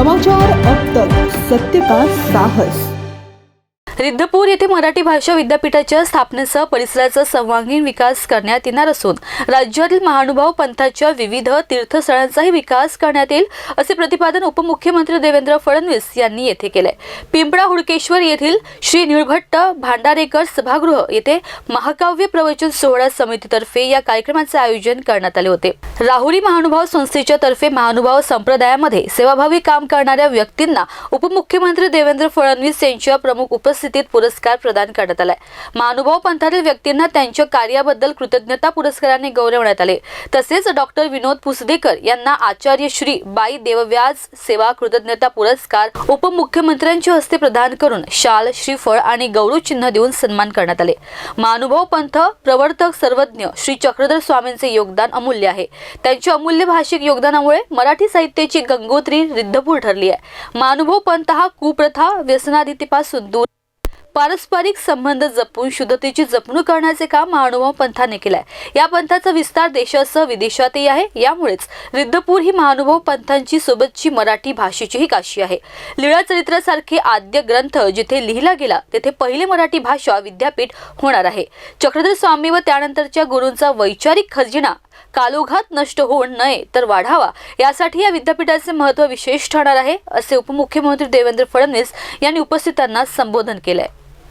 समाचार अब तक, सत्य का साहस। रिद्धपूर येथे मराठी भाषा विद्यापीठाच्या स्थापनेसह परिसराचा सर्वांगीण विकास करण्यात येणार असून राज्यातील महानुभाव पंथाच्या विविध तीर्थस्थळांचाही विकास करण्यात येईल असे प्रतिपादन उपमुख्यमंत्री देवेंद्र फडणवीस यांनी येथे केले। पिंपळा हुडकेश्वर येथील श्री निळभट्ट भांडारेकर सभागृह येथे महाकाव्य प्रवचन सोहळा समितीतर्फे या कार्यक्रमाचे आयोजन करण्यात आले होते। राहुरी महानुभाव संस्थेच्या तर्फे महानुभाव संप्रदायामध्ये सेवाभावी काम करणाऱ्या व्यक्तींना उपमुख्यमंत्री देवेंद्र फडणवीस यांच्या प्रमुख उपस्थितीत पुरस्कार प्रदान करण्यात आलाय। महानुभाव पंथातील व्यक्तींना त्यांच्या कार्याबद्दल कृतज्ञता पुरस्काराने गौरवण्यात आले। तसेच डॉक्टर विनोद पुसदेकर यांना आचार्य श्री बाई देवव्यास सेवा कृतज्ञता पुरस्कार उपमुख्यमंत्र्यांच्या हस्ते प्रदान करून शाल, श्रीफळ आणि गौरव चिन्ह देऊन सन्मान करण्यात आले। महानुभाव पंथ प्रवर्तक सर्वज्ञ श्री चक्रधर स्वामींचे योगदान अमूल्य आहे। त्यांच्या अमूल्य भाषिक योगदानामुळे मराठी साहित्याची गंगोत्री रिद्धपूर ठरली आहे। महानुभाव पंथ हा कुप्रथा व्यसनाधीतीपासून दूर पारस्परिक संबंध जपून शुद्धतेची जपणूक करण्याचे काम महानुभाव पंथाने केलाय। या पंथाचा विस्तार देशासह विदेशातही आहे। यामुळेच रिद्धपूर ही महानुभाव पंथांची सोबतची मराठी भाषेचीही काशी आहे। लीळा चरित्रासारखे आद्य ग्रंथ जिथे लिहिला गेला तेथे पहिले मराठी भाषा विद्यापीठ होणार आहे। चक्रधर स्वामी व त्यानंतरच्या गुरूंचा वैचारिक खजिना कालोघात नष्ट होऊ नये तर वाढावा यासाठी या विद्यापीठाचे महत्त्व विशेष ठरणार आहे असे उपमुख्यमंत्री देवेंद्र फडणवीस यांनी उपस्थितांना संबोधन केले।